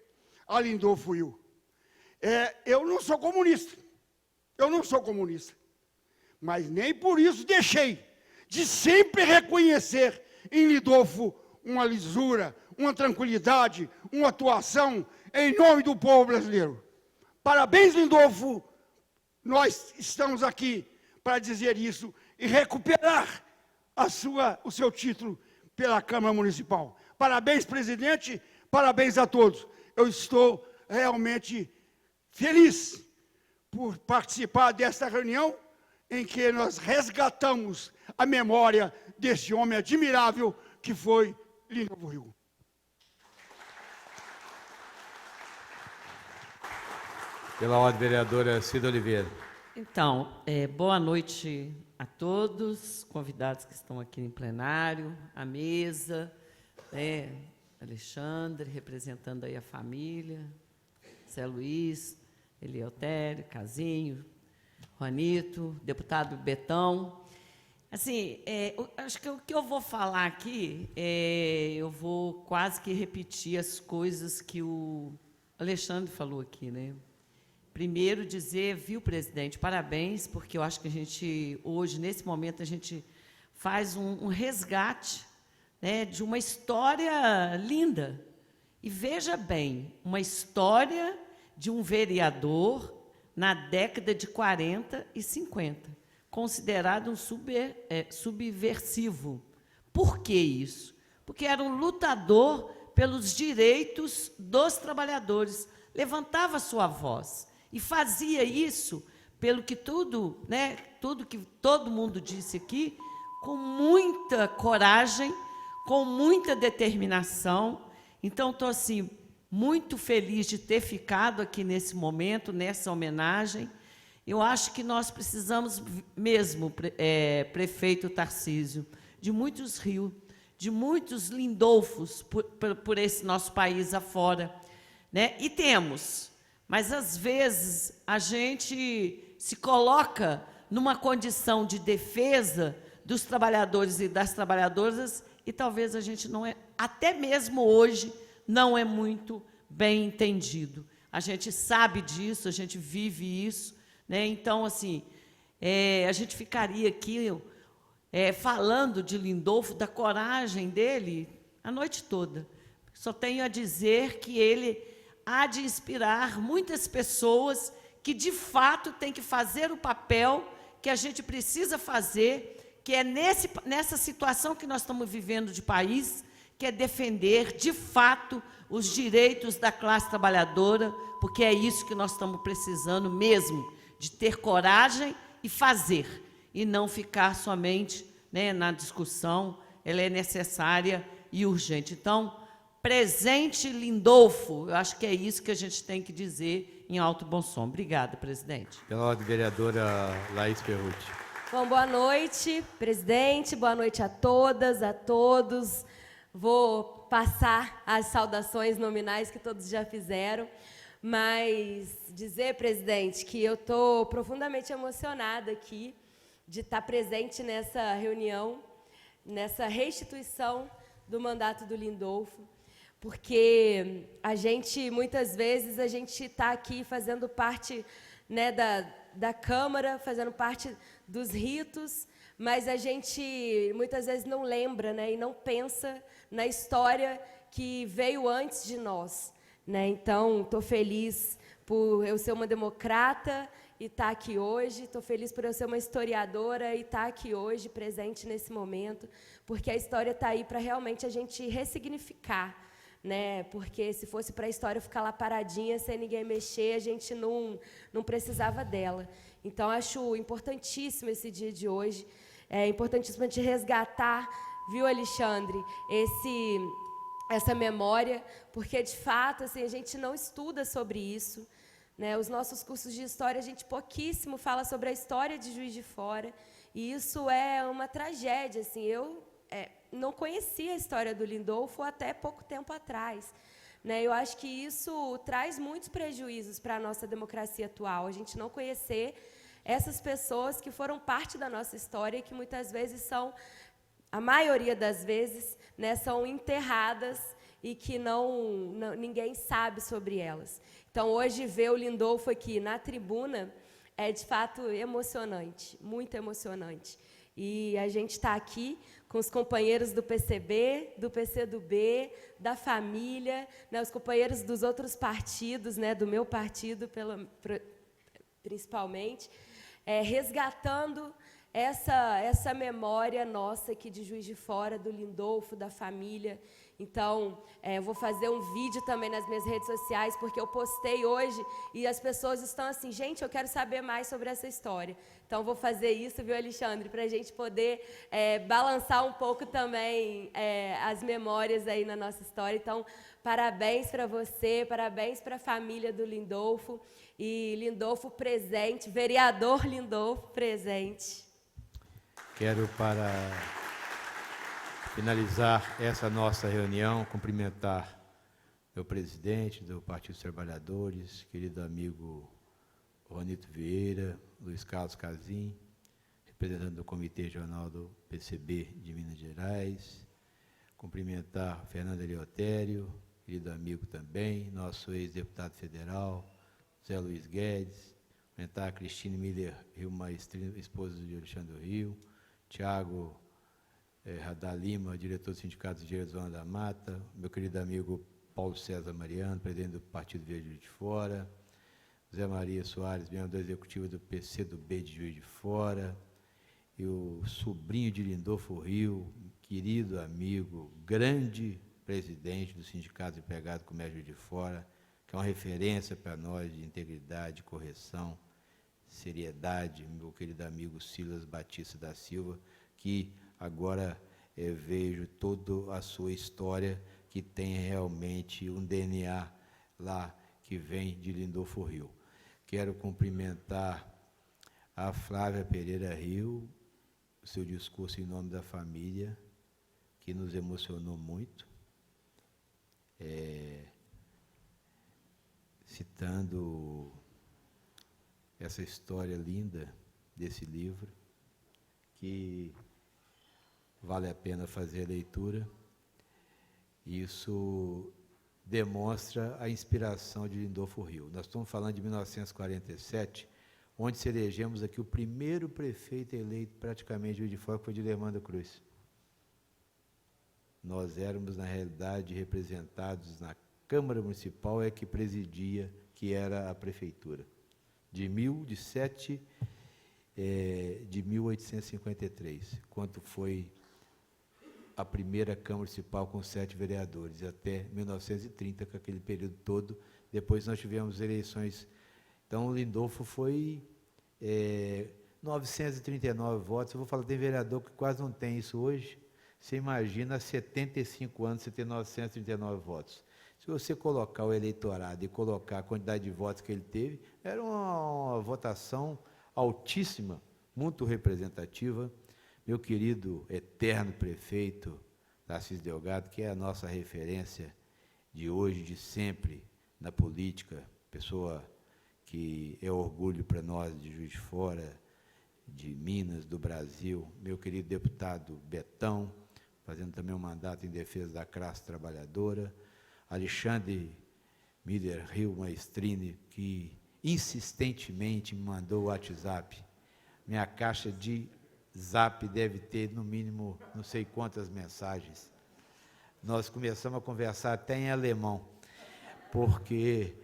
a Lindolfo Rio. Eu não sou comunista, mas nem por isso deixei de sempre reconhecer em Lindolfo uma lisura, uma tranquilidade, uma atuação em nome do povo brasileiro. Parabéns, Lindolfo. Nós estamos aqui para dizer isso e recuperar o seu título pela Câmara Municipal. Parabéns, presidente, parabéns a todos. Eu estou realmente feliz por participar desta reunião em que nós resgatamos a memória desse homem admirável que foi Lindolfo Ril. Pela ordem, vereadora Cida Oliveira. Então, boa noite a todos, convidados que estão aqui em plenário, à mesa, Alexandre, representando aí a família, Zé Luiz, Eleutério, Casinho, Juanito, deputado Betão. Assim, acho que o que eu vou falar aqui, eu vou quase que repetir as coisas que o Alexandre falou aqui, né? Primeiro dizer, viu, presidente, parabéns, porque eu acho que a gente, hoje, nesse momento, a gente faz um resgate, né, de uma história linda. E veja bem, uma história de um vereador na década de 40 e 50, considerado um subversivo. Por que isso? Porque era um lutador pelos direitos dos trabalhadores, levantava sua voz. E fazia isso, pelo que tudo que todo mundo disse aqui, com muita coragem, com muita determinação. Então, estou assim, muito feliz de ter ficado aqui nesse momento, nessa homenagem. Eu acho que nós precisamos mesmo, prefeito Tarcísio, de muitos rios, de muitos Lindolfos por esse nosso país afora, né? E temos. Mas, às vezes, a gente se coloca numa condição de defesa dos trabalhadores e das trabalhadoras e talvez a gente não até mesmo hoje, não é muito bem entendido. A gente sabe disso, a gente vive isso, né? Então, assim, a gente ficaria aqui falando de Lindolfo, da coragem dele, a noite toda. Só tenho a dizer que ele há de inspirar muitas pessoas que, de fato, têm que fazer o papel que a gente precisa fazer, que é nessa situação que nós estamos vivendo de país, que é defender, de fato, os direitos da classe trabalhadora, porque é isso que nós estamos precisando mesmo, de ter coragem e fazer, e não ficar somente, né, na discussão. Ela é necessária e urgente. Então, presente Lindolfo, eu acho que é isso que a gente tem que dizer em alto bom som. Obrigada, presidente. Pela ordem, vereadora Laís Perrucci. Bom, boa noite, presidente, boa noite a todas, a todos. Vou passar as saudações nominais que todos já fizeram, mas dizer, presidente, que eu estou profundamente emocionada aqui de estar presente nessa reunião, nessa restituição do mandato do Lindolfo, porque a gente, muitas vezes, a gente está aqui fazendo parte, né, da Câmara, fazendo parte dos ritos, mas a gente, muitas vezes, não lembra, né, e não pensa na história que veio antes de nós, né? Então, estou feliz por eu ser uma democrata e estar aqui hoje, estou feliz por eu ser uma historiadora e estar aqui hoje, presente nesse momento, porque a história está aí para realmente a gente ressignificar, né? Porque se fosse para a história ficar lá paradinha, sem ninguém mexer, a gente não precisava dela. Então, acho importantíssimo esse dia de hoje, é importantíssimo a gente resgatar, viu, Alexandre, essa memória, porque, de fato, assim, a gente não estuda sobre isso, né? Os nossos cursos de história, a gente pouquíssimo fala sobre a história de Juiz de Fora, e isso é uma tragédia. Assim, eu não conhecia a história do Lindolfo até pouco tempo atrás, né? Eu acho que isso traz muitos prejuízos para a nossa democracia atual, a gente não conhecer essas pessoas que foram parte da nossa história e que muitas vezes são, a maioria das vezes, né, são enterradas e que ninguém sabe sobre elas. Então, hoje, ver o Lindolfo aqui na tribuna é, de fato, emocionante, muito emocionante. E a gente está aqui com os companheiros do PCB, do PCdoB, da família, né, os companheiros dos outros partidos, né, do meu partido, principalmente. resgatando essa memória nossa aqui de Juiz de Fora, do Lindolfo, da família. Então, eu vou fazer um vídeo também nas minhas redes sociais, porque eu postei hoje e as pessoas estão assim, gente, eu quero saber mais sobre essa história. Então, vou fazer isso, viu, Alexandre, para a gente poder balançar um pouco também as memórias aí na nossa história. Então, parabéns para você, parabéns para a família do Lindolfo. E Lindolfo presente, vereador Lindolfo presente. Quero, para finalizar essa nossa reunião, cumprimentar meu presidente do Partido dos Trabalhadores, querido amigo Ronito Vieira, Luiz Carlos Casim, representante do Comitê Regional do PCB de Minas Gerais, cumprimentar Fernando Eleutério, querido amigo também, nosso ex-deputado federal, Zé Luiz Guedes, cumprimentar a Cristine Miller Rio Maestrino, esposa de Alexandre Rio, Tiago Radar Lima, diretor do Sindicato de Zona da Mata, meu querido amigo Paulo César Mariano, presidente do Partido Verde de Juiz de Fora, Zé Maria Soares, membro da executiva do PCdoB de Juiz de Fora, e o sobrinho de Lindolfo Rio, querido amigo, grande presidente do Sindicato de Empregados do Comércio de Juiz de Fora, que é uma referência para nós de integridade, correção, seriedade, meu querido amigo Silas Batista da Silva, que agora vejo toda a sua história, que tem realmente um DNA lá que vem de Lindolfo Rio. Quero cumprimentar a Flávia Pereira Rio, o seu discurso em nome da família, que nos emocionou muito, citando essa história linda desse livro, que vale a pena fazer a leitura. Isso demonstra a inspiração de Lindolfo Rio. Nós estamos falando de 1947, onde se elegemos aqui o primeiro prefeito eleito praticamente de Juiz de Fora, que foi de Lermando Cruz. Nós éramos, na realidade, representados na Câmara Municipal, que presidia, que era a prefeitura, de 1853, quanto foi a primeira Câmara Municipal com 7 vereadores, até 1930, com aquele período todo. Depois nós tivemos eleições. Então, o Lindolfo foi 939 votos. Eu vou falar, tem vereador que quase não tem isso hoje. Você imagina, há 75 anos você ter 939 votos. Se você colocar o eleitorado e colocar a quantidade de votos que ele teve, era uma votação altíssima, muito representativa. Meu querido eterno prefeito Tarcísio Delgado, que é a nossa referência de hoje, de sempre, na política, pessoa que é orgulho para nós de Juiz de Fora, de Minas, do Brasil. Meu querido deputado Betão, fazendo também um mandato em defesa da classe trabalhadora. Alexandre Miller Rio Maestrine, que insistentemente me mandou o WhatsApp. Minha caixa de Zap deve ter, no mínimo, não sei quantas mensagens. Nós começamos a conversar até em alemão, porque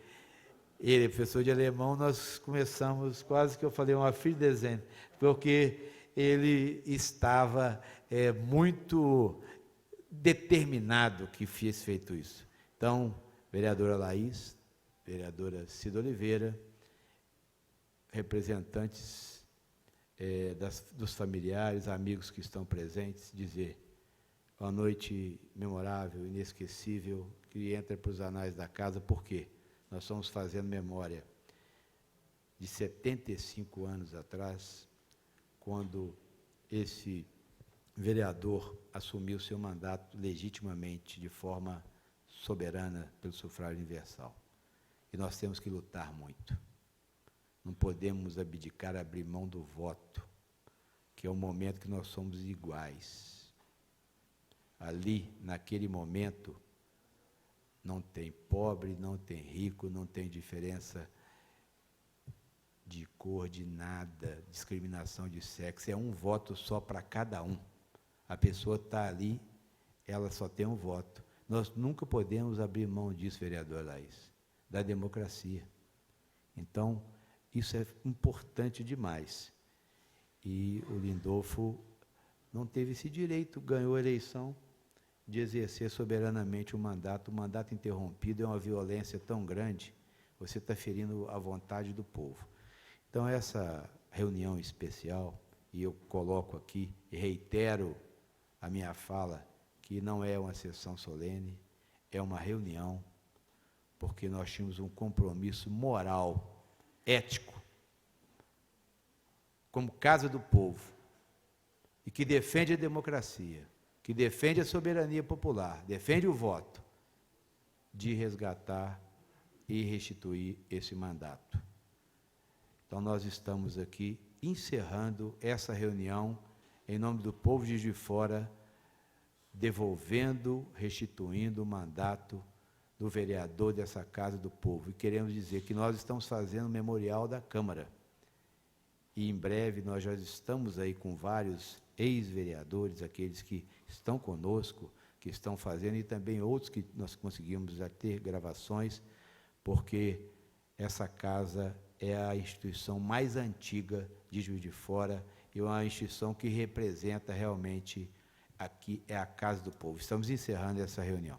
ele é professor de alemão, nós começamos, quase que eu falei uma filha de desenho, porque ele estava muito determinado que fez feito isso. Então, vereadora Laís, vereadora Cida Oliveira, representantes dos familiares, amigos que estão presentes, dizer uma noite memorável, inesquecível, que entra para os anais da casa, porque nós estamos fazendo memória de 75 anos atrás, quando esse vereador assumiu seu mandato legitimamente, de forma soberana, pelo sufrágio universal. E nós temos que lutar muito. Não podemos abdicar, abrir mão do voto, que é o momento que nós somos iguais. Ali, naquele momento, não tem pobre, não tem rico, não tem diferença de cor, de nada, discriminação de sexo. É um voto só para cada um. A pessoa está ali, ela só tem um voto. Nós nunca podemos abrir mão disso, vereador Laís, da democracia. Então, Isso é importante demais. E o Lindolfo não teve esse direito, ganhou a eleição, de exercer soberanamente o mandato. O mandato interrompido é uma violência tão grande, você está ferindo a vontade do povo. Então, essa reunião especial, e eu coloco aqui, e reitero a minha fala, que não é uma sessão solene, é uma reunião, porque nós tínhamos um compromisso moral, ético, como Casa do Povo, e que defende a democracia, que defende a soberania popular, defende o voto, de resgatar e restituir esse mandato. Então, nós estamos aqui encerrando essa reunião em nome do povo de Juiz de Fora, devolvendo, restituindo o mandato do vereador dessa Casa do Povo. E queremos dizer que nós estamos fazendo o memorial da Câmara. E em breve nós já estamos aí com vários ex-vereadores, aqueles que estão conosco, que estão fazendo, e também outros que nós conseguimos já ter gravações, porque essa casa é a instituição mais antiga de Juiz de Fora e uma instituição que representa realmente, aqui é a Casa do Povo. Estamos encerrando essa reunião.